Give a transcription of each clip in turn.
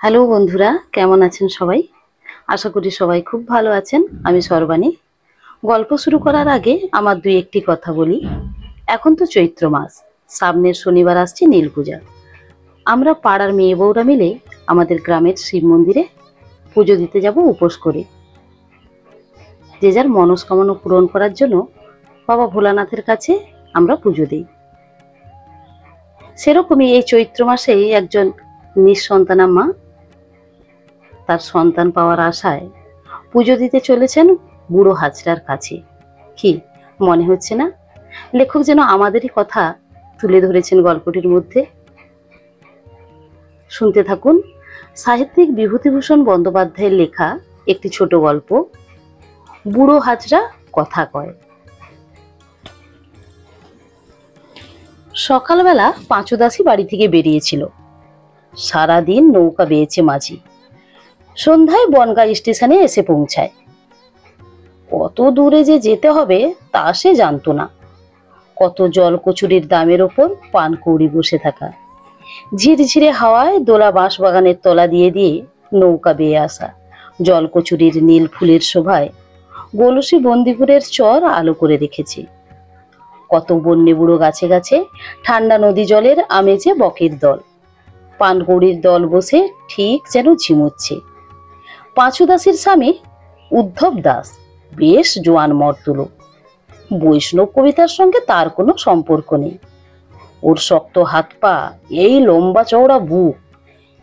Hello বন্ধুরা, কেমন আছেন সবাই? আশা করি সবাই খুব ভালো আছেন। আমি সর্বাণী। গল্প শুরু করার আগে আমার দুই একটি কথা বলি। এখন তো চৈত্র মাস, সামনের শনিবার আসছে নীল পূজা। আমরা পাড়ার মেয়ে বউরা মিলে আমাদের গ্রামের শিব মন্দিরে পুজো দিতে যাব উপোস করে। যে যার মনস্কামনা পূরণ করার জন্য বাবা ভোলানাথের কাছে আমরা পুজো দিই। সেরকমই এই চৈত্র মাসেই একজন নিঃসন্তানা মা তার সন্তান পাওয়ার আশায় পুজো দিতে চলেছেন বুড়ো হাজরার কাছে। কি মনে হচ্ছে না লেখক যেন আমাদেরই কথা তুলে ধরেছেন গল্পটির মধ্যে? শুনতে থাকুন সাহিত্যিক বিভূতিভূষণ বন্দ্যোপাধ্যায়ের লেখা একটি ছোট গল্প, বুড়ো হাজরা কথা কয়। সকালবেলা পাঁচুদাসী বাড়ি থেকে বেরিয়েছিল। সারাদিন নৌকা বেয়েছে মাঝি। সন্ধ্যায় বনগাঁ স্টেশনে এসে পৌঁছায়। কত দূরে যে যেতে হবে তা সে জানতো না। কত জল কচুরির দামের ওপর পানকৌড়ি বসে থাকা, ঝিরঝিরে হাওয়ায় দোলা বাঁশ বাগানের তলা দিয়ে দিয়ে নৌকা বেয়ে আসা, জল কচুরির নীল ফুলের শোভায় গোলসি বন্দিপুরের চর আলো করে রেখেছে। কত বন্যে বুড়ো গাছে গাছে ঠান্ডা নদী জলের আমেজে বকের দল, পানকৌড়ির দল বসে ঠিক যেন ঝিমুচ্ছে। পাঁচুদাসীর স্বামী উদ্ধব দাস বেশ জোয়ান মর্তুলো। বৈষ্ণব কবিতার সঙ্গে তার কোনো সম্পর্ক নেই। ওর শক্ত হাত পা, এই লম্বা চওড়া বুক,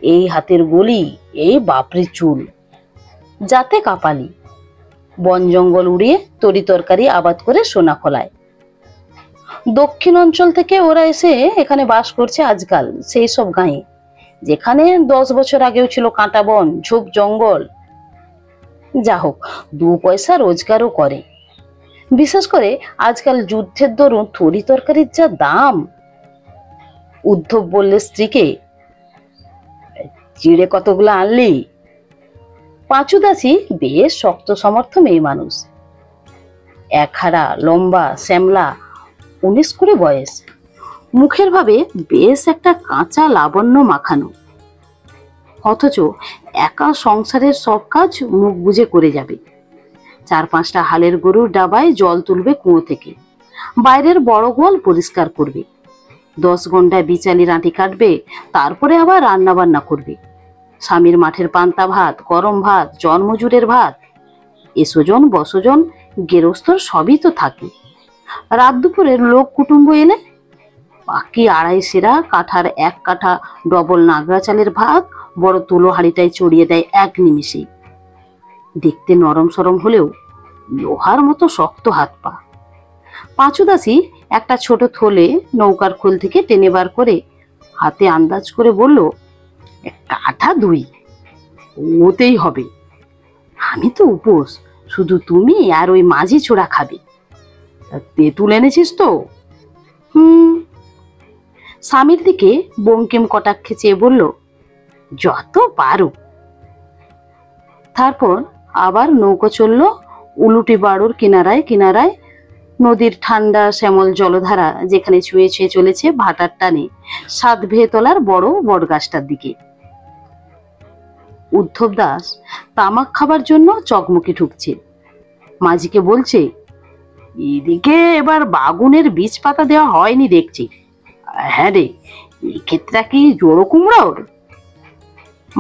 এই হাতের গলি, এই বাপরি চুল, যাতে কাপালি। বন জঙ্গল উড়িয়ে তরি তরকারি আবাদ করে সোনা ফলায়। দক্ষিণ অঞ্চল থেকে ওরা এসে এখানে বাস করছে আজকাল, সেই সব গাঁয়ে যেখানে 10 বছর আগেও ছিল কাঁটা বন, ঝোপ জঙ্গল। যা হোক, 2 পয়সা রোজগারও করে। বিশেষ করে আজকাল যুদ্ধের দরুন তরি তরকারির যা দাম। উদ্ধব বললে স্ত্রীকে, চিড়ে কতগুলো আনলি? পাঁচুদাসী বেশ শক্ত সমর্থ মেয়ে মানুষ। একহারা, লম্বা, শ্যামলা, 19 করে বয়স। মুখের ভাবে বেশ একটা কাঁচা লাবণ্য মাখানো। অথচ একা সংসারের সব কাজ মুখ বুজে করে যাবে। 4-5টা হালের গরুর ডাবায় জল তুলবে কুয়ো থেকে, বাইরের বড় গোয়াল পরিষ্কার করবে, 10 ঘন্টায় বিচালির আঁটি কাটবে, তারপরে আবার রান্না বান্না করবে। স্বামীর মাঠের পান্তা ভাত, গরম ভাত, জন্মজুরের ভাত, এসোজন বসজন গেরস্থর সবই তো থাকে। রাত দুপুরের লোক কুটুম্ব এলে বাকি 2.5 সেরা কাঠার 1 কাঠা ডবল নাগরা চালের ভাত বড় তুলো হাঁড়িটায় চড়িয়ে দেয় 1 নিমিষেই। দেখতে নরম সরম হলেও লোহার মতো শক্ত হাত পা। পাঁচুদাসী একটা ছোট থলে নৌকার খোল থেকে টেনে বার করে হাতে আন্দাজ করে বলল, কাঠা 2 ওতেই হবে। আমি তো উপোস, শুধু তুমি আর ওই মাঝি ছোড়া খাবে। তেঁতুল এনেছিস তো? স্বামীর দিকে বঙ্কিম কটাক্ষে চেয়ে বলল, যত পারো। তারপর আবার নৌকো চলল উলুটি বাড়ুর কিনারায় কিনারায়, নদীর ঠান্ডা শ্যামল জলধারা যেখানে ছুঁয়ে ছুঁয়ে চলেছে ভাটার টানে 7 ভেতলার বড় বটগাছটার দিকে। উদ্ধব দাস তামাক খাবার জন্য চকমকি ঠুকছে। মাঝিকে বলছে, এদিকে এবার বাগুনের বীজ পাতা দেওয়া হয়নি দেখছি। হ্যাঁ রে, এই ক্ষেত্রে কি জোড়ো কুমড়োর?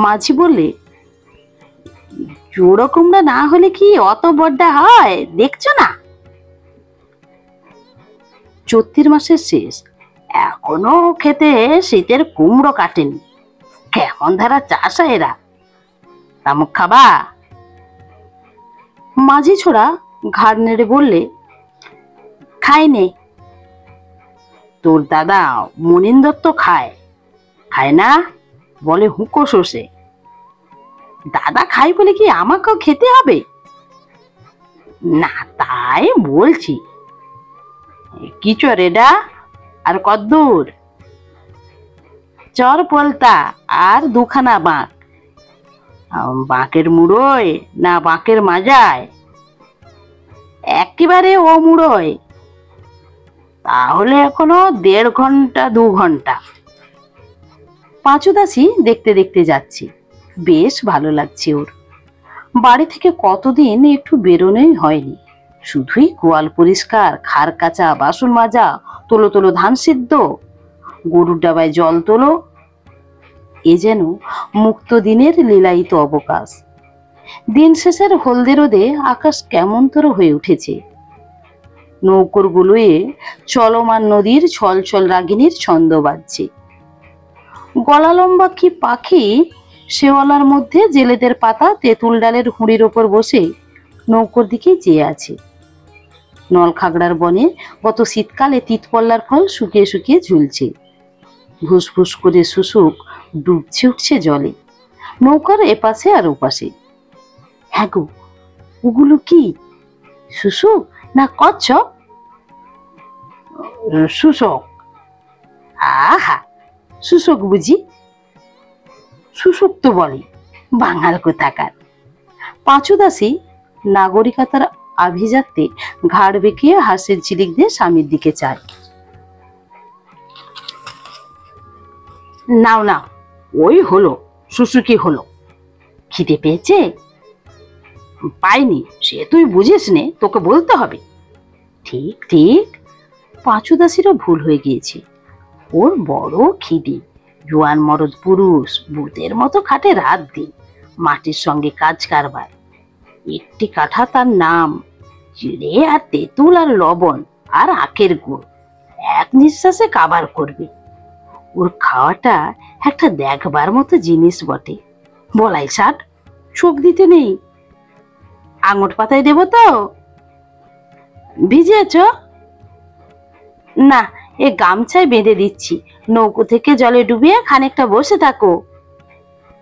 মাঝি বললে, জোড়ো কুমড়া না হলে কি অত বড্ডা হয়, দেখছো না? চৈত্র মাসের শেষ, এখনো খেতে শীতের কুমড়ো কাটেনি। কেমন ধারা চাষা এরা, তামুক খাবা? মাঝি ছোড়া ঘাড় নেড়ে বললে, খাইনে। তোর দাদা মনিন্দর তো খায়, খায় না? বলে হুঁকো শোষে। দাদা খাই বলে কি আমাকেও খেতে হবে? না, তাই বলছি। কি চরেডা আর কদ্দূর? চর পলতা আর 2খানা বাঁক। বাঁকের মুড়োয় না বাঁকের মাজায়? একেবারে ও মুড়োয়। তাহলে এখনো 1.5 ঘন্টা 2 ঘন্টা। পাঁচুদাসী দেখতে দেখতে যাচ্ছে। বেশ ভালো লাগছে ওর। বাড়ি থেকে কতদিন একটু বেরোনোই হয়নি, শুধুই গোয়াল পরিষ্কার, খার কাচা, বাসন মাজা, তোলো তোলো ধান সিদ্ধ, গরুর ডাবায় জল তোলো। এ যেন মুক্ত দিনের লীলায়িত অবকাশ। দিন শেষের হলদে রোদে আকাশ কেমন তোর হয়ে উঠেছে। নৌকোর গুলোয়ে চলমান নদীর ছলছল রাগিনীর ছন্দ বাজছে। গলা লম্বা কি পাখি শেওয়ালার মধ্যে জেলেদের পাতা তেঁতুল ডালের হুঁড়ির ওপর বসে নৌকোর দিকে চেয়ে আছে। নলখাগড়ার বনে গত শীতকালে তিতপল্লার ফল শুকিয়ে শুকিয়ে ঝুলছে। ভুসভুস করে শুশুক ডুবছে উঠছে জলে, নৌকার এপাশে আর ওপাশে। হ্যাঁ গো, ওগুলো কি শুশুক না কচ্ছপ? শুশক। আহা, শুশুক বুঝি? শুশুক তো বলে, বাঙাল কোথাকার। পাঁচু দাসী নাগরিকতার আভিজাত্যে ঘাড় বেঁকিয়ে হাসির ঝিলিক দিয়ে স্বামীর দিকে চায়। নাও নাও, ওই হলো, শুশুকি হলো। খিদে পেয়েছে? পাইনি সে তুই বুঝিস নে, তোকে বলতে হবে। ঠিক ঠিক, পাঁচু দাসীরও ভুল হয়ে গিয়েছে। ওর বড় খিদে। জোয়ান মরদ পুরুষ ভূতের মতো খাটে রাত দিন, মাটির সঙ্গে কাজ কারবার। একটি কাঠা তার নাম, চিড়ে আর তেঁতুল আর লবণ আর আখের গুড় এক নিঃশ্বাসে কাবার করবে। ওর খাওয়াটা একটা দেখবার মতো জিনিস বটে। বলাই ষাট, চোখ দিতে নেই। আঙুর পাতায় দেব তো? ভিজিয়েছ? না, এ গামছায় বেঁধে দিচ্ছি। নৌকো থেকে জলে ডুবিয়ে খানিকটা বসে থাকো।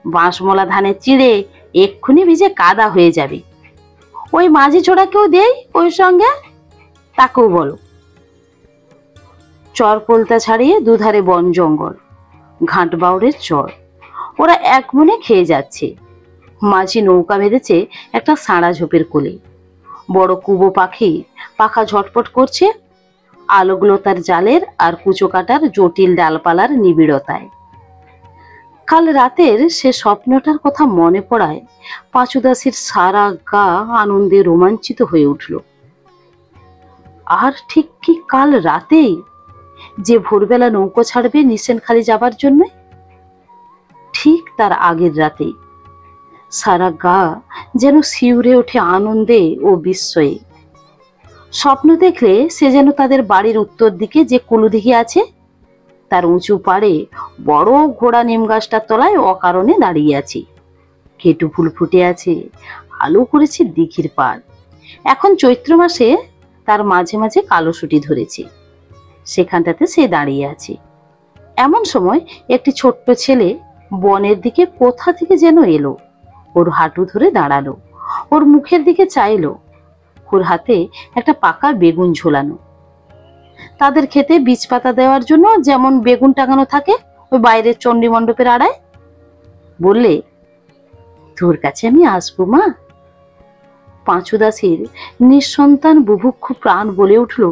বাঁশমলা ধানের চিড়ে এক্ষুনি ভিজে কাদা হয়ে যাবে। ওই মাঝি ছোড়াকেও দেই ওই সঙ্গে, তাকেও বলো। চর পোলতা ছাড়িয়ে দুধারে বন জঙ্গল, ঘাট বাউড়ের চর। ওরা এক মনে খেয়ে যাচ্ছে। মাঝি নৌকা বেঁধেছে একটা সাঁড়া ঝোপের কোলে। বড় কুবো পাখি পাখা ঝটপট করছে আলোকলতার জালের আর কুচো কাটার জটিল ডালপালার নিবিড়তায়। কাল রাতের সে স্বপ্নটার কথা মনে পড়ায় পাঁচুদাসীর সারা গা আনন্দে রোমাঞ্চিত হয়ে উঠল। আর ঠিক কি কাল রাতেই যে ভোরবেলা নৌকো ছাড়বে নিশানখালি যাবার জন্য, ঠিক তার আগের রাতে সারা গা যেন শিউরে ওঠে আনন্দে ও বিস্ময়ে। স্বপ্ন দেখলে সে যেন তাদের বাড়ির উত্তর দিকে যে কুলুদিঘি আছে তার উঁচু পাড়ে বড় ঘোড়া নিম গাছটার তলায় অকারণে দাঁড়িয়ে আছে। কেটু ফুল ফুটে আছে, আলো করেছে দিঘির পাড়। এখন চৈত্র মাসে তার মাঝে মাঝে কালো সুটি ধরেছে। সেখানটাতে সে দাঁড়িয়ে আছে। এমন সময় একটি ছোট্ট ছেলে বনের দিকে কোথা থেকে যেন এলো, ওর হাঁটু ধরে দাঁড়ালো, ওর মুখের দিকে চাইলো। ওর হাতে একটা পাকা বেগুন ঝোলানো। তাদের খেতে বীজ পাতা দেওয়ার জন্য যেমন বেগুন টাঙানো থাকে ওই বাইরের চণ্ডী মণ্ডপের আড়ায়। বললে, তোর কাছে আমি আসবো মা? পাঁচু দাসীর নিঃসন্তান বুভুক্ষু প্রাণ বলে উঠল,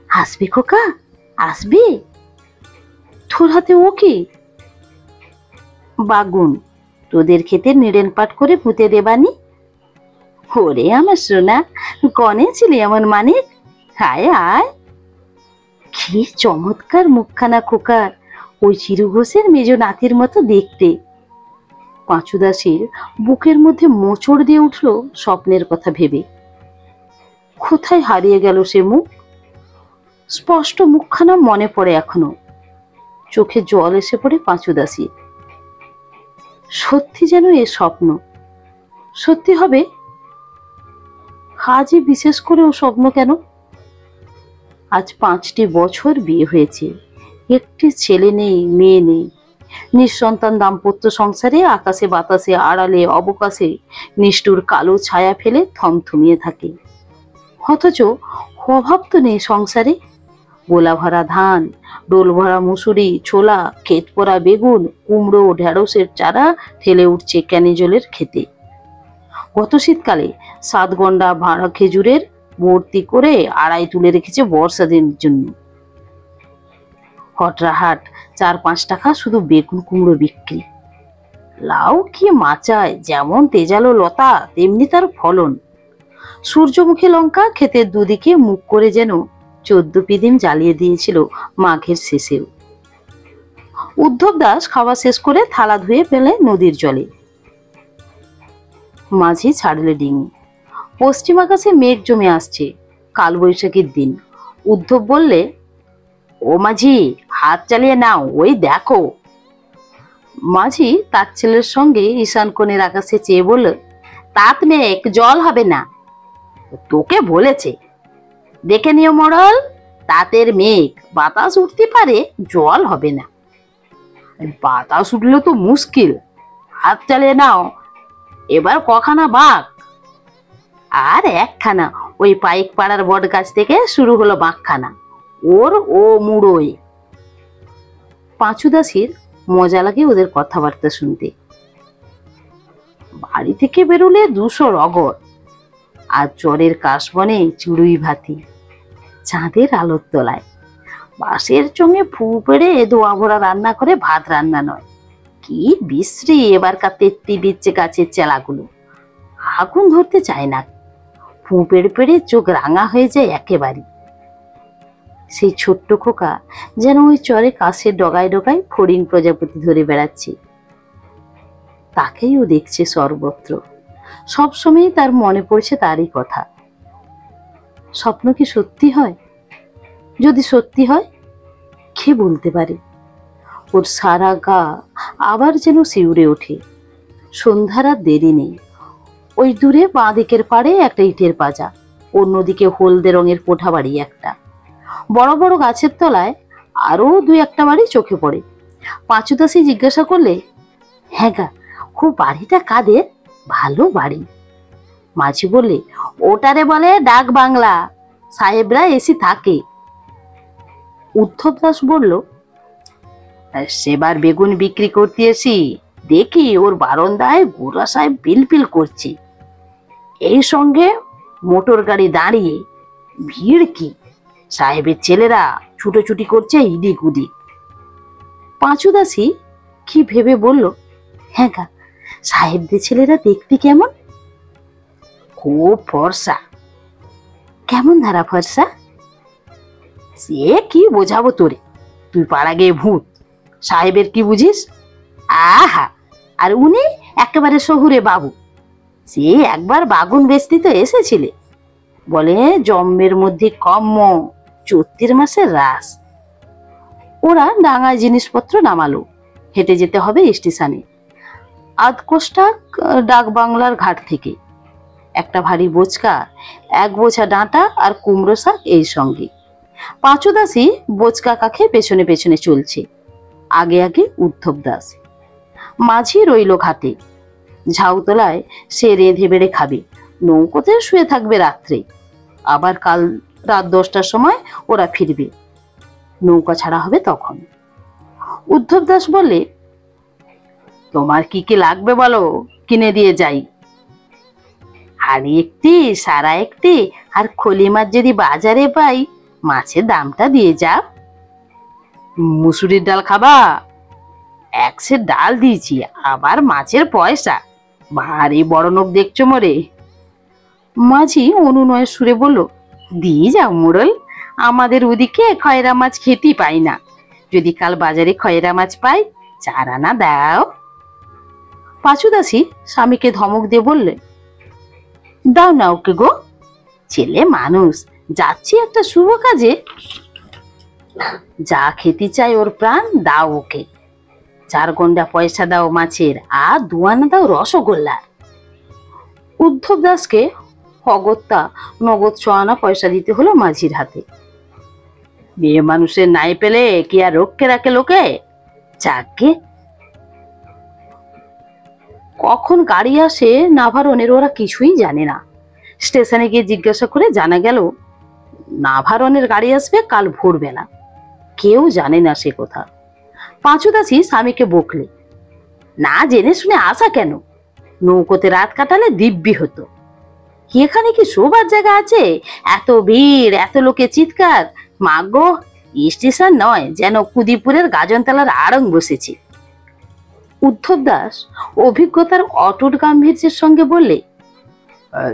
আসবি খোকা, আসবি? তোর হাতে ও কি? বাগুন, তোদের খেতে নিড়েন পাট করে পুঁতে দেবানি। ওরে আমার সোনা, কনে ছিলি এমন মানিক, আয় আয়। কি চমৎকার মুখখানা খোকার, ওই চিরু ঘোষের মেজ নাতির মতো দেখতে। পাঁচু দাসীর বুকের মধ্যে মোচড় দিয়ে উঠল স্বপ্নের কথা ভেবে। কোথায় হারিয়ে গেল সে মুখ? স্পষ্ট মুখখানা মনে পড়ে এখনো। চোখে জল এসে পড়ে পাঁচু দাসীর। সত্যি যেন এ স্বপ্ন সত্যি হবে। আজই বিশেষ করে ও স্বপ্ন কেন? আজ 5টি বছর বিয়ে হয়েছে, একটি ছেলে নেই, মেয়ে নেই। নিঃসন্তান দাম্পত্য সংসারে আকাশে বাতাসে আড়ালে অবকাশে নিষ্ঠুর কালো ছায়া ফেলে থমথমিয়ে থাকে। অথচ অভাব তো নেই সংসারে। গোলা ভরা ধান, ডোল ভরা মুসুরি, ছোলা, ক্ষেত পরা বেগুন, কুমড়ো, ঢেঁড়সের চারা ঠেলে উঠছে ক্যানে জলের খেতে। গত শীতকালে 7 গন্ডা ভাড়া খেজুরের ভর্তি করে আড়াই তুলে রেখেছে বর্ষা দিনের জন্য। হটরাহাট 4-5 টাকা শুধু বেগুন কুমড়ো বিক্রি। লাউ কি মাচায়, যেমন তেজালো লতা তেমনি তার ফলন। সূর্যমুখী লঙ্কা ক্ষেতের দুদিকে মুখ করে যেন 14 পিদিম জ্বালিয়ে দিয়েছিল মাঘের শেষেও। উদ্ধব দাস খাওয়া শেষ করে থালা ধুয়ে ফেলে নদীর জলে। মাঝি ছাড়লে ডিঙি। পশ্চিম আকাশে মেঘ জমে আসছে, কালবৈশাখীর দিন। উদ্ধব বললে, ও মাঝি, হাত চালিয়ে নাও, ওই দেখো। মাঝি তার ছেলের সঙ্গে ঈশান কোণের আকাশে চেয়ে বলল, তাত মেঘ, জল হবে না। তোকে বলেছে, দেখে নিও মোড়ল, তাতের মেঘ, বাতাস উঠতে পারে, জল হবে না। বাতাস উঠলে তো মুশকিল, হাত চালিয়ে নাও। এবার কখানা বাঘ? আর একখানা, ওই পাইক পাড়ার বট গাছ থেকে শুরু হলো বাঘখানা, ওর ও মুড়োয়। পাঁচু দাসির মজা লাগে ওদের কথাবার্তা শুনতে। বাড়ি থেকে বেরোলে 200 রগর, আর চরের কাশবনে চুড়ুই ভাতি, চাঁদের আলোর তলায় বাঁশের চোঙে ফু পেড়ে দোয়া ভরা রান্না করে ভাত রান্না নয়। কি বিশ্রী এবারকার তেত্তি বিচ্ছে গাছের চেলাগুলো, আগুন ধরতে চায় না, ফু পেড়ে পেড়ে চোখ রাঙা হয়ে যায় একেবারে। সেই ছোট্ট খোকা যেন ওই চরে কাশের ডগায় ডগায় ফড়িং প্রজাপতি ধরে বেড়াচ্ছে, তাকেই ও দেখছে সর্বত্র। সবসময় তার মনে পড়ছে তারই কথা। স্বপ্ন কি সত্যি হয়? যদি সত্যি হয়, কে বলতে পারে? ওর সারা গা আবার যেন শিউরে ওঠে। সন্ধ্যার আর দেরি নেই। ওই দূরে বাঁ দিকের পাড়ে একটা ইটের পাজা, অন্যদিকে হলদে রঙের কোঠা বাড়ি একটা। বড় বড় গাছের তলায় আরো 2-1টা বাড়ি চোখে পড়ে। পাঁচু দাসী জিজ্ঞাসা করলে, হ্যাঁ গা, খুব বাড়িটা কাদের? ভালো বাড়ি। মাঝি বললে, ওটারে বলে ডাক বাংলা, সাহেবরা এসি থাকে। উদ্ধব দাস বলল, সেবার বেগুন বিক্রি করতে এসি দেখি ওর বারান্দায় গোরা সাহেব পিলপিল করছে, এই সঙ্গে মোটর গাড়ি দাঁড়িয়ে, ভিড় কি, সাহেবের ছেলেরা ছুটোছুটি করছে ইদিক উদিক। পাঁচু দাসী কি ভেবে বলল, হ্যাঁ গা, সাহেবদের ছেলেরা দেখতে কেমন? খুব ফর্সা। কেমন ধারা ফর্সা? সে কি বোঝাবো তোরে, তুই পাড়া গিয়ে ভূত, সাহেবের কি বুঝিস? আহা, আর উনি একেবারে শহুরে বাবু। সে একবার বাগুন বেচতে তো এসেছিলে, বলে জম্মের মধ্যে কম্ম, চৈত্রের মাসের রাস। ওরা ডাঙায় জিনিসপত্র নামালো। হেঁটে যেতে হবে স্টেশনে, 8 কোষ্টা ডাক বাংলার ঘাট থেকে। একটা ভারী বোচকা, 1 বোঝা ডাঁটা আর কুমড়ো শাক এই সঙ্গে। পাঁচু দাসী বোচকা কাখে পেছনে পেছনে চলছে, আগে আগে উদ্ধব দাস। মাঝি রইল ঘাটে। ঝাউতলায় সে রেঁধে বেড়ে খাবে, নৌকোতে শুয়ে থাকবে রাত্রে। আবার কাল রাত 10টার সময় ওরা ফিরবে, নৌকা ছাড়া হবে তখন। উদ্ধব দাস বললে, তোমার কি কি লাগবে বলো, কিনে দিয়ে যাই। হাড়ি একটি, সারা একটি, আর খলি মাছ যদি বাজারে পাই, মাছের দামটা দিয়ে যাও। মুসুরির ডাল খাবা? 1 সের ডাল দিয়েছি, আবার মাছের পয়সা, ভারী বড় নোক দেখছো মোরে। মাঝি অনুনয়ের সুরে বলল, দিয়ে যাও মোড়ল, আমাদের ওদিকে খয়রা মাছ খেতেই পাই না, যদি কাল বাজারে খয়রা মাছ পাই 4 আনা দাও। পাঁচু দাসী স্বামীকে ধমক দিয়ে বললে, দাও না ওকে গো, ছেলে মানুষ, যাচ্ছি একটা শুভ কাজে, যা খেতে চাই ওর প্রাণ, দাও ওকে। 4 গন্ডা পয়সা দাও মাছের, আর 2 আনা দাও রসগোল্লা। উদ্ধব দাসকে অগত্যা নগদ 6 আনা পয়সা দিতে হলো মাঝির হাতে। মেয়ে মানুষের নাই পেলে কি আর রক্ষে রাখে লোকে? যাকে কখন গাড়ি আসে নাভারনের ওরা কিছুই জানে না। স্টেশনে গিয়ে জিজ্ঞাসা করে জানা গেল নাভারনের গাড়ি আসবে কাল ভোরবেলা। কেউ জানে না সে কথা। পাঁচু দাসী স্বামীকে বকলে, না জেনে শুনে আসা কেন, নৌকোতে রাত কাটালে দিব্যি হতো। এখানে কি শোবার জায়গা আছে? এত ভিড়, এত লোকে চিৎকার, মাগো, স্টেশন নয়, যেন কুদিপুরের গাজনতলার আড়ং বসেছে। উদ্ধব দাস অভিজ্ঞতার অটুট গাম্ভীর্যের সঙ্গে বললে,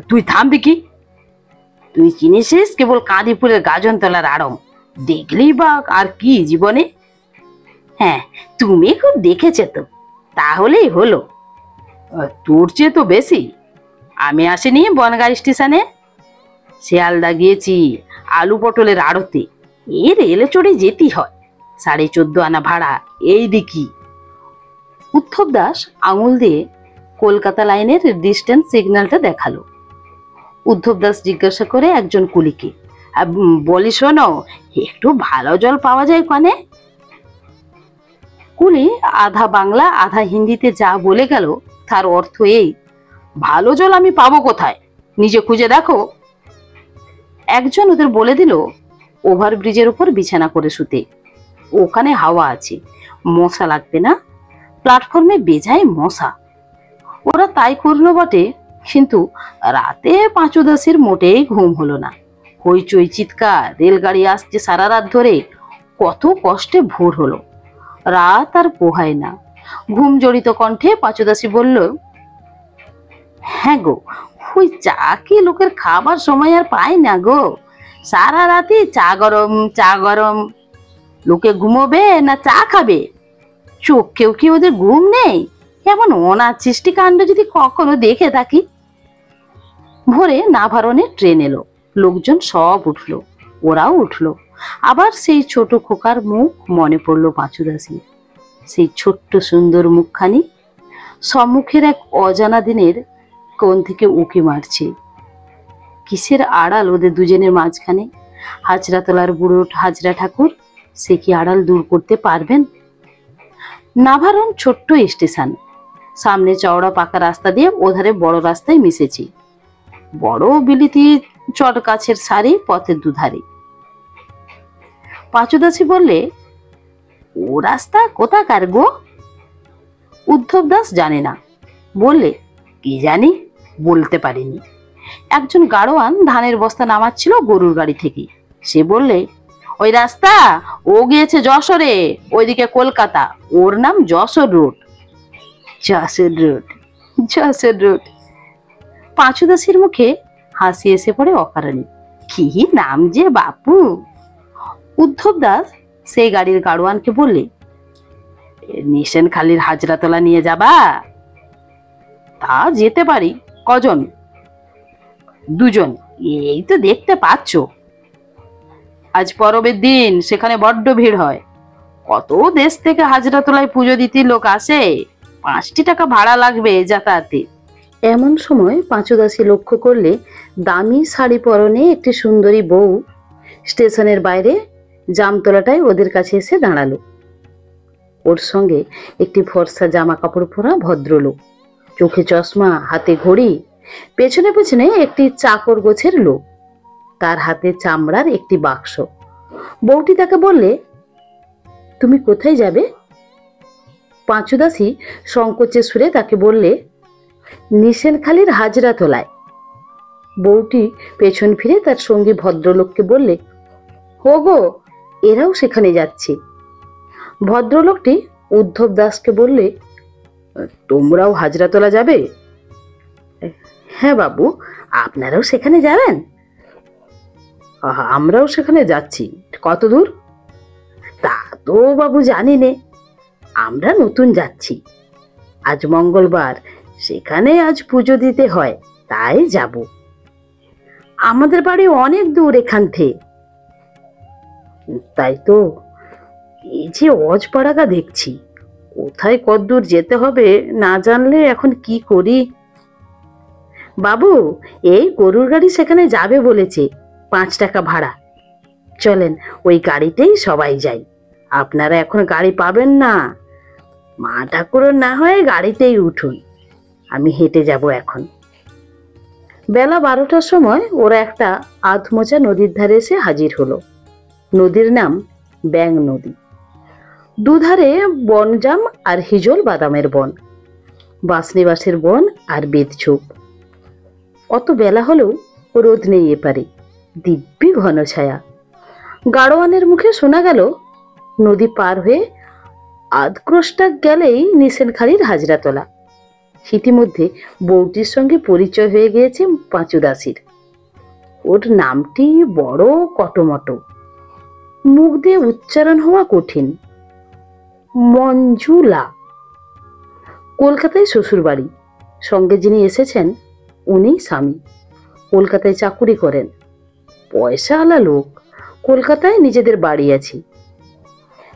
তুই থামবি কি? তুই চিনিস কেবল কাঁদিপুরের গাজনতলার আড়ং, দেখলেই বা আর কি জীবনে? হ্যাঁ, তুমি খুব দেখেছে তো, তাহলেই হলো। তোর চেয়ে তো বেশি। আমি আসিনি বনগাঁ স্টেশনে, শিয়ালদা গিয়েছি আলু পটলের আড়তে। এর রেলে চড়ে যেতে হয়, 14.5 আনা ভাড়া। এই দেখি। উদ্ধব দাস আঙুল দিয়ে কলকাতা লাইনের ডিস্টেন্স সিগন্যালটা দেখালো। উদ্ধব দাস জিজ্ঞাসা করে একজন কুলিকে, বলি শোনো, একটু ভালো জল পাওয়া যায় কানে? কুলি আধা বাংলা আধা হিন্দিতে যা বলে গেল তার অর্থ এই, ভালো জল আমি পাবো কোথায়, নিজে খুঁজে দেখো। একজন ওদের বলে দিল, ওভারব্রিজের উপর বিছানা করে শুতে, ওখানে হাওয়া আছে, মশা লাগবে না। প্ল্যাটফর্মে বেজায় মশা। ওরা তাই করলো বটে, কিন্তু রাতে পাঁচু দাসের মোটেই ঘুম হলো না। হইচই চিৎকার, রেলগাড়ি আসছে সারা রাত ধরে, কত কষ্টে ভোর হলো। রাত আর পোহায় না। ঘুম জড়িত কণ্ঠে পাঁচুদাসী বলল, হ্যাঁ গো, ওই চা কি লোকের খাবার সময় আর পায় না গো। সারা রাতে চা গরম চা গরম। লোকে ঘুমোবে না চা খাবে? চোখেও কি ওদের ঘুম নেই? এমন অনাচিষ্টি কাণ্ড যদি কখনো দেখে থাকি। ভোরে নাভারণে ট্রেন এলো, লোকজন সব উঠলো, ওরাও উঠলো। আবার সেই ছোট খোকার মুখ মনে পড়লো পাঁচুদাসী, সেই ছোট্ট সুন্দর মুখখানি। সম্মুখের এক অজানা দিনের কোণ থেকে উঁকি মারছে। কিসের আড়াল ওদের দুজনের মাঝখানে? হাজরাতলার বুড়ো হাজরা ঠাকুর, সে কি আড়াল দূর করতে পারবেন? নাভারণ ছোট্ট স্টেশন, সামনে চওড়া পাকা রাস্তা দিয়ে ওধারে বড় রাস্তায় মিশেছি। বড় বিলিতি চট গাছের সারি পথের দুধারে। পাঁচুদাসী বললে, ও রাস্তা কোথাকার গো? উদ্ধব দাস জানে না, বললে, কি জানি, বলতে পারিনি। একজন গাড়োয়ান ধানের বস্তা নামাচ্ছিল গরুর গাড়ি থেকে, সে বললে, ওই রাস্তা, ও গিয়েছে যশোরে, ওইদিকে কলকাতা, ওর নাম Jessore road. Jessore road, Jessore road. পাঁচুদাসীর মুখে হাসি এসে পড়ে অকারণে। কি নাম যে বাপু! উদ্ধব দাস সেই গাড়ির গাড়োয়ানকে বললে, নিশানখালির হাজরাতলা নিয়ে যাবা? তা যেতে পারি। কজন? 2 জন। এই তো দেখতে পাচ্ছ, আজ পরবের দিন, সেখানে বড্ড ভিড় হয়। কত দেশ থেকে হাজরাতলায় পুজো দিতে লোক আসে। 5টি টাকা ভাড়া লাগবে যাতায়াতে। এমন সময় পাঁচুদাসী লক্ষ্য করলে দামি শাড়ি পরনে একটি সুন্দরী বউ স্টেশনের বাইরে জামতলাটায় ওদের কাছে এসে দাঁড়ালো। ওর সঙ্গে একটি ফর্সা জামা কাপড় পরা ভদ্রলোক, চোখে চশমা, হাতে ঘড়ি, পেছনে পেছনে একটি চাকর গোছের লোক, তার হাতে চামড়ার একটি বাক্স। বউটি তাকে বললে, তুমি কোথায় যাবে? পাঁচুদাসী সংকোচে সুরে তাকে বললে, নিশানখালির হাজরাতলায়। বউটি পেছন ফিরে তার সঙ্গী ভদ্রলোককে বললে, হো গো, এরাও সেখানে যাচ্ছে। ভদ্রলোকটি উদ্ধব দাসকে বললে, তোমরাও হাজরাতলা যাবে? হ্যাঁ বাবু, আপনারাও সেখানে যাবেন? আমরাও সেখানে যাচ্ছি। কত দূর? তা তো বাবু জানি নে, আমরা নতুন যাচ্ছি। আজ মঙ্গলবার, সেখানে আজ পুজো দিতে হয়, তাই যাব। আমাদের বাড়ি অনেক দূর এখান থেকে। তাই তো, এই যে অজপাড়াগা দেখছি, কোথায় কতদূর যেতে হবে না জানলে এখন কি করি। বাবু, এই গরুর গাড়ি সেখানে যাবে বলেছে, 5 টাকা ভাড়া। চলেন, ওই গাড়িতেই সবাই যাই। আপনারা এখন গাড়ি পাবেন না, মা ঠাকুরের না হয় গাড়িতেই উঠুন, আমি হেঁটে যাব এখন। বেলা 12টার সময় ওরা একটা আধমোচা নদীর ধারে এসে হাজির হলো। নদীর নাম ব্যাং নদী। দুধারে বনজাম আর হিজল বাদামের বন, বাঁশনি বাঁশের বন আর বেতঝোপ। অত বেলা হলেও রোদ নেই এপারে, দিব্যি ঘন ছায়া। গাড়োয়ানের মুখে শোনা গেল, নদী পার হয়ে আধক্রোশটাক গেলেই নিশানখালির হাজরাতলা। ইতিমধ্যে বউটির সঙ্গে পরিচয় হয়ে গিয়েছে পাঁচু দাসীর। ওর নামটি বড় কটমটো, মুখ দিয়ে উচ্চারণ হওয়া কঠিন। মঞ্জুলা। কলকাতায় শ্বশুর বাড়ি, সঙ্গে যিনি এসেছেন উনি স্বামী। কলকাতায় চাকুরি করেন, পয়সাওয়ালা লোক। কলকাতায় নিজেদের বাড়ি আছে।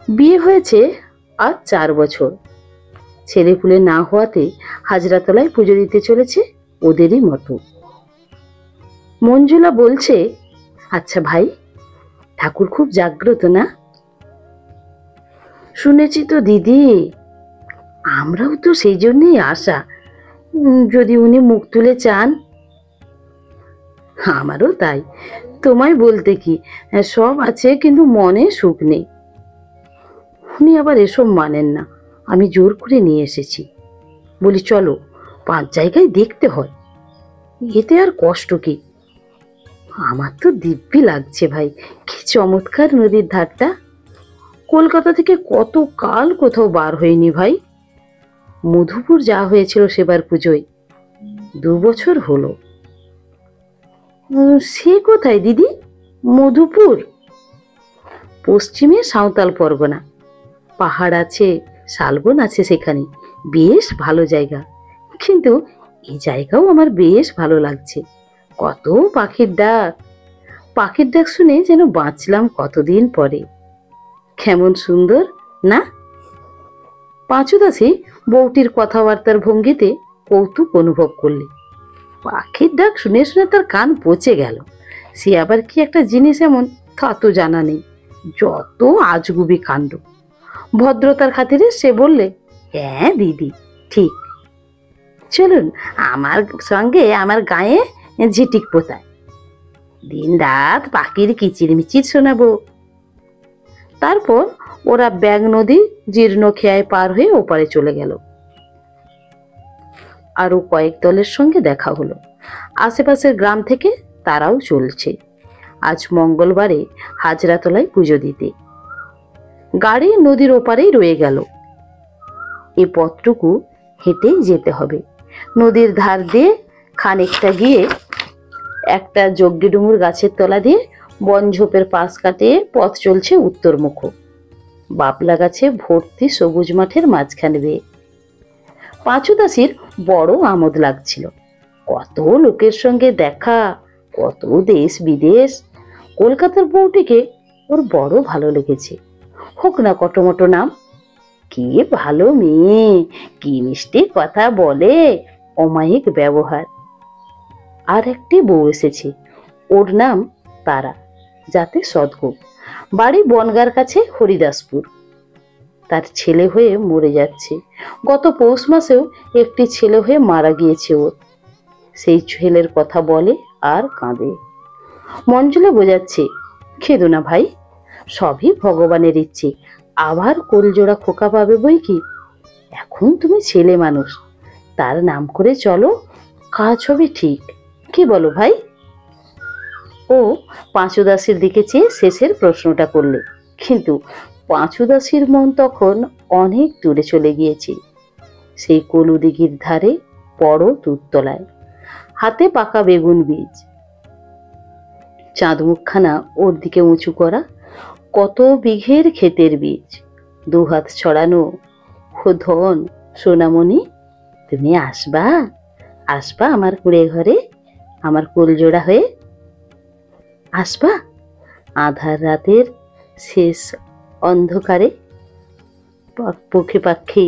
বিয়ে হয়েছে আজ 4 বছর। ছেলেপুলে না হওয়াতে হাজরাতলায় পুজো দিতে চলেছে ওদেরই মতো। মঞ্জুলা বলছে, আচ্ছা ভাই, ঠাকুর খুব জাগ্রত না? শুনেছি তো দিদি, আমরাও তো সেই জন্যই আশা, যদি উনি মুখ তুলে চান। আমারও তাই। তোমায় বলতে কি, সব আছে কিন্তু মনে সুখ নেই। উনি আবার এসব মানেন না। আমি জোর করে নিয়ে এসেছি। বলি চলো, 5 জায়গায় দেখতে হয়, এতে আর কষ্ট কি? আমার তো দিব্যি লাগছে ভাই, কি চমৎকার নদীর ধারটা। কলকাতা থেকে কত কাল কোথাও বার হয়নি ভাই। মধুপুর যা হয়েছিল সেবার পুজোয়, 2 বছর হলো। সে কোথায় দিদি, মধুপুর? পশ্চিমে সাঁওতাল পরগনা। পাহাড় আছে, শালবন আছে সেখানে, বেশ ভালো জায়গা। কিন্তু এই জায়গাও আমার বেশ ভালো লাগছে। কত পাখির ডাক, পাখির ডাক শুনে যেন বাঁচলাম কতদিন পরে। কেমন সুন্দর না? পাঁচু দাসী বউটির কথাবার্তার ভঙ্গিতে কৌতুক অনুভব করলে। পাখির ডাক শুনে শুনে তার কান পচে গেল। সে আবার কি একটা জিনিস এমন, তা তো জানা নেই। যত আজগুবি কাণ্ড। ভদ্রতার খাতিরে সে বললে, হ্যাঁ দিদি, ঠিক। চলুন আমার সঙ্গে আমার গায়ে ঝিটিক পোতায়, দিন রাত পাখির কিচিরমিচির শোনাবো। তারপর ওরা ব্যাগ নদী জীর্ণ খেয়ায় পার হয়ে ওপারে চলে গেল। আরো কয়েক দলের সঙ্গে দেখা হলো। আশেপাশের গ্রাম থেকে তারাও চলছে আজ মঙ্গলবারে হাজরাতলায় পুজো দিতে। গাড়ি নদীর ওপারেই রয়ে গেল। এই পথটুকু হেঁটেই যেতে হবে। নদীর ধার দিয়ে খানিকটা গিয়ে একটা যজ্ঞি ডুমুর গাছের তলা দিয়ে বনঝোপের পাশ কাটিয়ে পথ চলছে উত্তরমুখ, বাবলা গাছে ভর্তি সবুজ মাঠের মাঝখানে বেয়ে। পাঁচু দাসীর বড় আমোদ লাগছিল। কত লোকের সঙ্গে দেখা, কত দেশ বিদেশ। কলকাতার বউটিকে ওর বড় ভালো লেগেছে। হোক না কটমটো নাম, কি ভালো মেয়ে, কি মিষ্টি কথা বলে, অমায়িক ব্যবহার। আর একটি বউ এসেছে, ওর নাম তারা, যাতে সদ্গোপ। বাড়ি বনগার কাছে হরিদাসপুর। তার ছেলে হয়ে মরে যাচ্ছে। গত পৌষ মাসেও একটি ছেলে হয়ে মারা গিয়েছে ওর। সেই ছেলের কথা বলে আর কাঁদে। মঞ্জুলা বোঝাচ্ছে, খেদো না ভাই, সবই ভগবানের ইচ্ছে। আবার কোলজোড়া খোকা পাবে বই কি। এখন তুমি ছেলে মানুষ, তার নাম করে চলো, কাজ হবে ঠিক। কি বলো ভাই? ও পাঁচু দাসীর দিকে চেয়ে শেষের প্রশ্নটা করলে, কিন্তু পাঁচু দাসীর মন তখন অনেক দূরে চলে গিয়েছে। সেই কলু দিঘির ধারে বড় দুধতলায়, হাতে পাকা বেগুন বীজ, চাঁদ মুখখানা ওর দিকে উঁচু করা, কত বিঘের ক্ষেতের বীজ, 2 হাত ছড়ানো। ও ধন সোনামণি, তুমি আসবা, আসবা আমার কুড়ে ঘরে, আমার কোলজোড়া হয়ে আসবা। আধার রাতের শেষ অন্ধকারে পক্ষে পাখি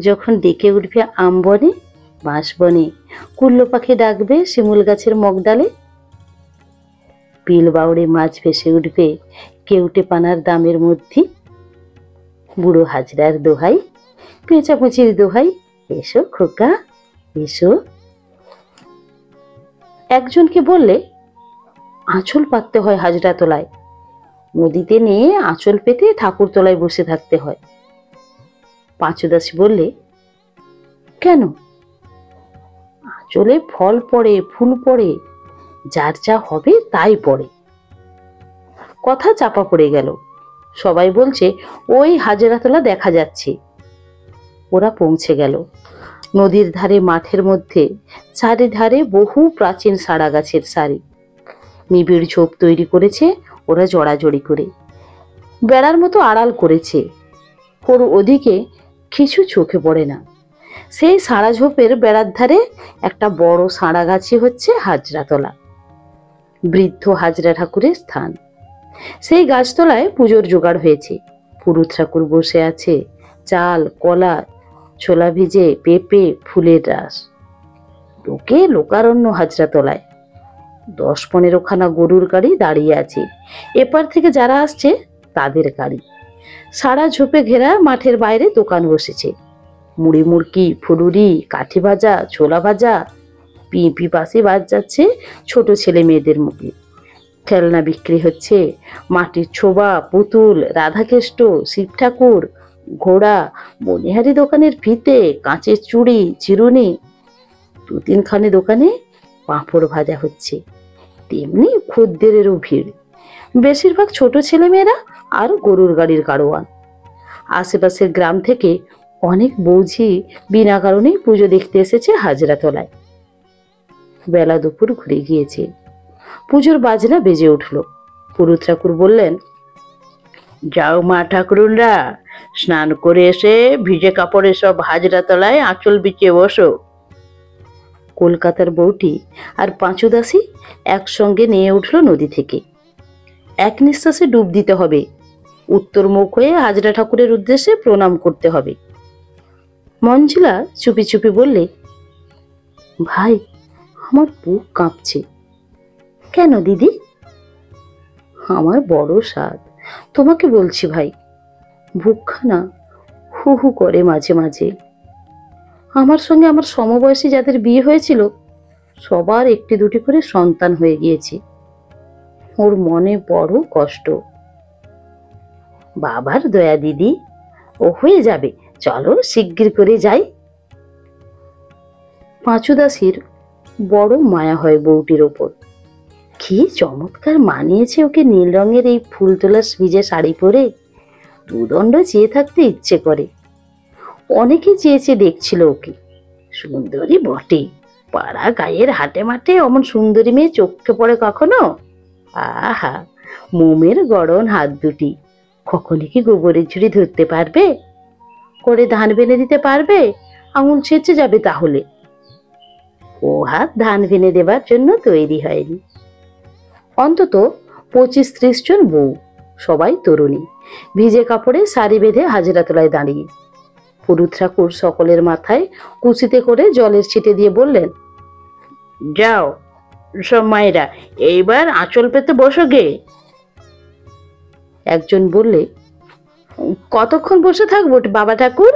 যখন ডেকে উঠবে আমবনে বাঁশবনে, কুল্লো পাখি ডাকবে শিমুল গাছের মগডালে, বিল বাউড়ে মাছ ভেসে উঠবে কেউটে পানার দামের মধ্যে, বুড়ো হাজরার দোহাই, পেঁচাপুচির দোহাই, এসো খোকা এসো। একজনকে বললে, আঁচল পাততে হয় হাজরাতলায়, নদীতে নিয়ে আঁচল পেতে ঠাকুর তলায় বসে থাকতে হয়। পাঁচু দাসী বললে, কেন? আঁচলে ফল পড়ে, ফুল পড়ে, যার যা হবে তাই পড়ে। কথা চাপা পড়ে গেল। সবাই বলছে ওই হাজরাতলা দেখা যাচ্ছে। ওরা পৌঁছে গেল। নদীর ধারে মাঠের মধ্যে চারিধারে বহু প্রাচীন সাড়া গাছের সারি। নিবিড় ঝোপ তৈরি করেছে ওরা জড়াজড়ি করে, বেড়ার মতো আড়াল করেছে। ওর ওদিকে কিছু চোখে পড়ে না। সেই সাড়া ঝোপের বেড়ার ধারে একটা বড় সাড়া গাছই হচ্ছে হাজরাতলা, বৃদ্ধ হাজরা ঠাকুরের স্থান। সেই গাছতলায় পুজোর জোগাড় হয়েছে। পুরুত ঠাকুর বসে আছে, চাল, কলা, ছোলা ভিজে, পেঁপে, ফুলের রাস। লোকে লোকারণ্য হাজরাতলায়। 10-15 খানা গরুর গাড়ি দাঁড়িয়ে আছে। এপার থেকে যারা আসছে তাদের গাড়ি। সারা ঝোপে ঘেরা মাঠের বাইরে দোকান বসেছে। মুড়ি মুড়কি, ফুলুরি, কাঠি ভাজা, ছোলা ভাজা। পিঁপি পাশে বাজ যাচ্ছে ছোট ছেলে মেয়েদের মুখে। খেলনা বিক্রি হচ্ছে, মাটির ছোবা, পুতুল, রাধাকৃষ্ণ, শিব ঠাকুর, ঘোড়া, মনিহারি দোকানের ফিতে, কাঁচের চুড়ি, চিরুনি। 2-3খানি দোকানে পাঁপড় ভাজা হচ্ছে। তেমনি খদ্দেরেরও ভিড়। বেশিরভাগ ছোট ছেলেমেয়েরা আর গরুর গাড়ির গাড়োয়ান। আশেপাশের গ্রাম থেকে অনেক বৌঝি বিনা কারণেই পুজো দেখতে এসেছে হাজরাতলায়। বেলা দুপুর ঘুরে গিয়েছে। পুজোর বাজনা বেজে উঠল। পুরুত ঠাকুর বললেন, যাও মা ঠাকুরুনরা, স্নান করে এসে ভিজে কাপড়ে সব হাজরাতলায় আঁচল বিছিয়ে বসো। কলকাতার বউটি আর পাঁচু দাসী একসঙ্গে নিয়ে উঠল নদী থেকে। এক নিঃশ্বাসে ডুব দিতে হবে। উত্তর মুখ হয়ে হাজরা ঠাকুরের উদ্দেশ্যে প্রণাম করতে হবে। মঞ্জুলা চুপি চুপি বললে, ভাই, আমার বুক কাঁপছে। কেন দিদি? আমার বড় সাধ, তোমাকে বলছি ভাই। বুকখানা হু হু করে মাঝে মাঝে। আমার সঙ্গে আমার সমবয়সী যাদের বিয়ে হয়েছিল সবার 1-2 করে সন্তান হয়ে গিয়েছে। ওর মনে বড় কষ্ট। বাবার দয়া দিদি, ও হয়ে যাবে, চলো শিগগির করে যাই। পাঁচু দাসীর বড় মায়া হয় বউটির ওপর। কি চমৎকার মানিয়েছে ওকে নীল রঙের এই ফুল তোলা ভিজে শাড়ি পরে। দুদণ্ড চেয়ে থাকতে ইচ্ছে করে। অনেকে চেয়েছে দেখছিল ওকে। সুন্দরী বটে, পাড়া গায়ের হাটে মাঠে অমন সুন্দরী মেয়ে চোখে পড়ে কখনো? আহা, মোমের গড়ন হাত দুটি। কখনই কি গোবরের ঝুড়ি ধরতে পারবে? করে ধান বেনে দিতে পারবে? আঙুল ছেঁচে যাবে তাহলে। ও হাত ধান বেনে দেবার জন্য তৈরি হয়নি। অন্তত 25-30 জন বউ, সবাই তরুণী, ভিজে কাপড়ে সারি বেঁধে হাজরাতলায় দাঁড়িয়ে। পুরুত ঠাকুর সকলের মাথায় কুচিতে করে জলের ছিটে দিয়ে বললেন, যাও সব মায়েরা, এইবার আঁচল পেতে বসো গে। একজন বললে, কতক্ষণ বসে থাকবো বাবা ঠাকুর?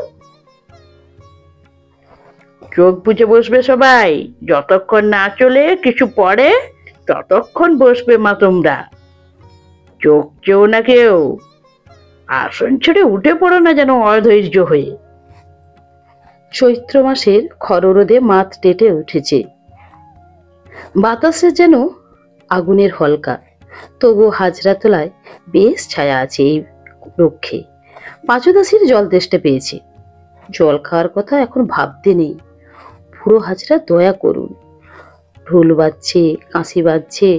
চোখ বুজে বসবে সবাই, যতক্ষণ না চলে কিছু পড়ে ততক্ষণ বসবে মা তোমরা। চোখ চেও না কেউ, আসন ছেড়ে উঠে পড়ো না যেন অধৈর্য হয়ে। চৈত্র মাসের খররোদে মাথ টেটে উঠেছে। বাতাসে যেন আগুনের হলকা, তবু হাজরাতলায় বেশ ছায়া আছে এই রক্ষে। পাঁচু দাসীর জল তেষ্টা পেয়েছে। জল খাওয়ার কথা এখন ভাবতে নেই। পুরো হাজরা দয়া করুন। ঢোল বাজছে, কাঁসি বাজছে,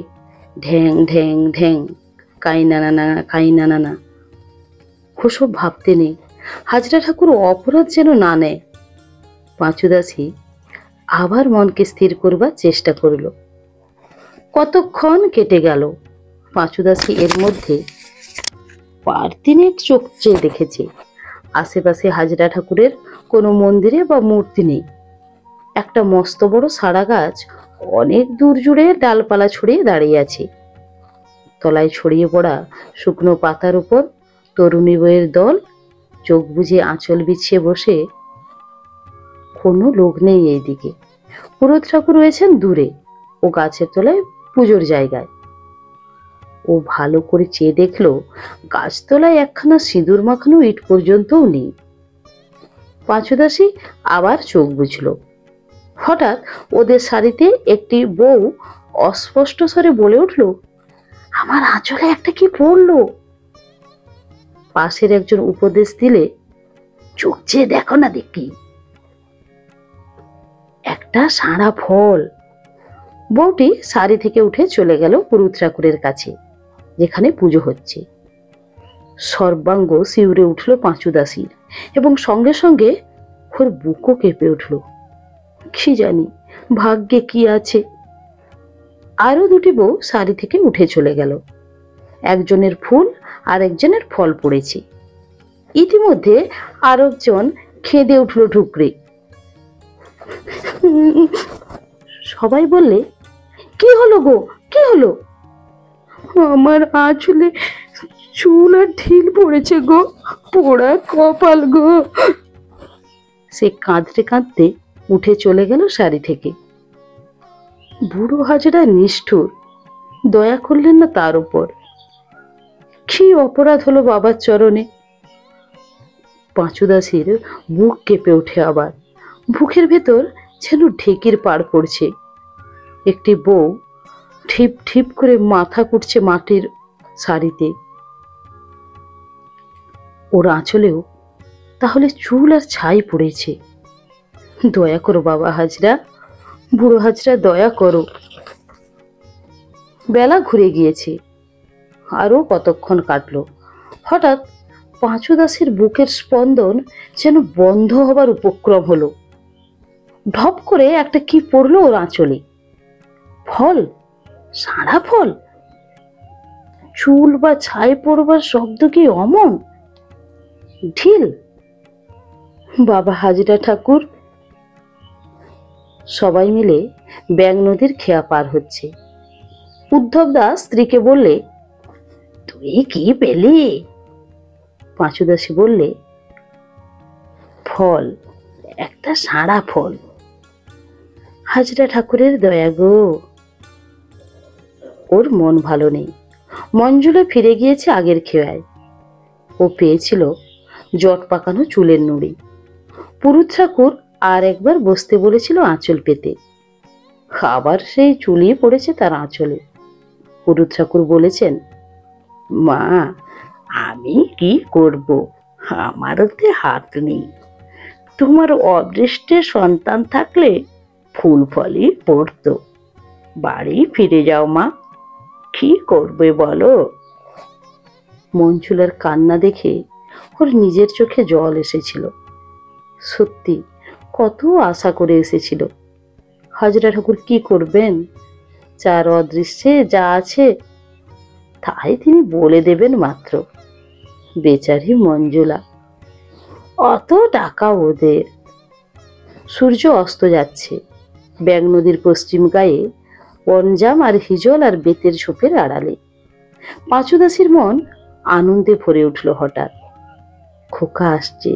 ঢ্যাং ঢ্যাং ঢ্যাং, কাইনা নানা কাইনা নানা। ওসব ভাবতে নেই। হাজরা ঠাকুর অপরাধ যেন না নেয়। পাঁচু দাসী আবার মনকে স্থির করবার চেষ্টা করল। কতক্ষণ কেটে গেল। পাঁচু দাসী এর মধ্যে 5-3 চোখ চেয়ে দেখেছে। আশেপাশে হাজরা ঠাকুরের কোনো মন্দিরে বা মূর্তি নেই। একটা মস্ত বড় সাড়া গাছ অনেক দূর জুড়ে ডালপালা ছড়িয়ে দাঁড়িয়ে আছে। তলায় ছড়িয়ে পড়া শুকনো পাতার উপর তরুণী বইয়ের দল চোখ বুজে আঁচল বিছিয়ে বসে। কোনো লোক নেই এইদিকে। পুরোহিত ঠাকুর রয়েছেন দূরে ও গাছের তলায় পুজোর জায়গায়। ও ভালো করে চেয়ে দেখলো গাছতলায় একখানা সিঁদুর মাখানো ইট পর্যন্তও নেই। পাঁচু দাসী আবার চোখ বুঝলো। হঠাৎ ওদের সারিতে একটি বউ অস্পষ্ট স্বরে বলে উঠল, আমার আঁচলে একটা কি পড়লো। পাশের একজন উপদেশ দিলে, চোখ চেয়ে দেখো না দেখি, একটা সারা ফল। বউটি শাড়ি থেকে উঠে চলে গেল পুরুত ঠাকুরের কাছে, যেখানে পুজো হচ্ছে। সর্বাঙ্গ শিউরে উঠল পাঁচু দাসীর, এবং সঙ্গে সঙ্গে ওর বুকও কেঁপে উঠল। কি জানি ভাগ্যে কি আছে। আরো দুটি বউ শাড়ি থেকে উঠে চলে গেল। একজনের ফুল আর একজনের ফল পড়েছে। ইতিমধ্যে আরেকজন খেদে উঠল ঠুকরে। সবাই বললে, কি হলো গো, কি হলো? আমার আঁচলে চুল আর ঢিল পড়েছে গো, পোড়া কপাল গো। সে কাঁদতে কাঁদতে উঠে চলে গেল শাড়ি থেকে। বুড়ো হাজরা নিষ্ঠুর, দয়া করলেন না তার উপর। কি অপরাধ হলো বাবার চরণে। পাঁচুদাসীর বুক কেঁপে ওঠে আবার, বুকের ভেতর যেন ঢেকির পাড় পড়ছে। একটি বউ ঠিপ ঠিপ করে মাথা কুটছে মাটির শাড়িতে। ওর আঁচলেও তাহলে চুল আর ছাই পড়েছে। দয়া করো বাবা হাজরা, বুড়ো হাজরা, দয়া করো। বেলা ঘুরে গিয়েছে, আরো কতক্ষণ কাটলো। হঠাৎ পাঁচুদাসের বুকের স্পন্দন যেন বন্ধ হবার উপক্রম হলো। ঢপ করে একটা কি পড়লো ওর আঁচলে। ফল, সারা ফল। চুল বা ছাই পড়বার শব্দ কি অমন? ঢিল? বাবা হাজরা ঠাকুর। সবাই মিলে ব্যাং নদীর খেয়া পার হচ্ছে। উদ্ধব দাস স্ত্রীকে বললে, তুই কি পেলি? পাঁচুদাসী বললে, ফল, একটা সারা ফল। হাজরা ঠাকুরের দয়া গো। ওর মন ভালো নেই। মঞ্জুলা ফিরে গিয়েছে আগের খেয়ায়। ও পেয়েছিল জট পাকানো চুলের নুড়ি। পুরুত ঠাকুর আর একবার বসতে বলেছিল আঁচল পেতে। আবার সেই চুলিয়ে পড়েছে তার আঁচলে। পুরুত ঠাকুর বলেছেন, মা, আমি কি করব, আমারতে হাত নেই। তোমার অদৃষ্টে সন্তান থাকলে ফুল ফলই পড়তো। বাড়ি ফিরে যাও মা, কি করবে বলো? মঞ্জুলার কান্না দেখে ওর নিজের চোখে জল এসেছিল। সত্যি কত আশা করে এসেছিল। হাজরা ঠাকুর কি করবেন? যার অদৃষ্টে যা আছে তাই তিনি বলে দেবেন মাত্র। বেচারি মঞ্জুলা, অত টাকা ওদের। সূর্য অস্ত যাচ্ছে। ব্যাং নদীর পশ্চিম গায়ে পঞ্জাম আর হিজল আর বেতের ঝোপের আড়ালে। পাঁচুদাসীর মন আনন্দে ভরে উঠল হঠাৎ। খোকা আসছে,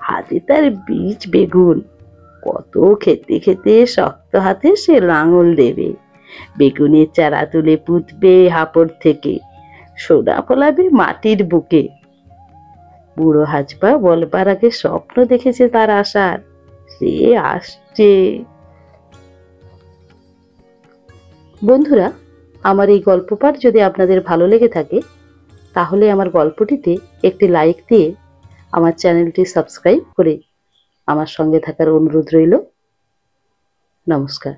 হাতে তার বীজ বেগুন। কত খেতে খেতে শক্ত হাতে সে লাঙল দেবে। বেগুনের চারা তুলে পুঁতবে হাপড় থেকে, সোনা ফলাবে মাটির বুকে। বুড়ো হাজবা বলবার আগে স্বপ্ন দেখেছে তার আশার, সে আসছে। বন্ধুরা, আমার এই গল্প পাঠ যদি আপনাদের ভালো লেগে থাকে, তাহলে আমার গল্পটিতে একটি লাইক দিয়ে আমার চ্যানেলটি সাবস্ক্রাইব করে আমার সঙ্গে থাকার অনুরোধ রইল। নমস্কার।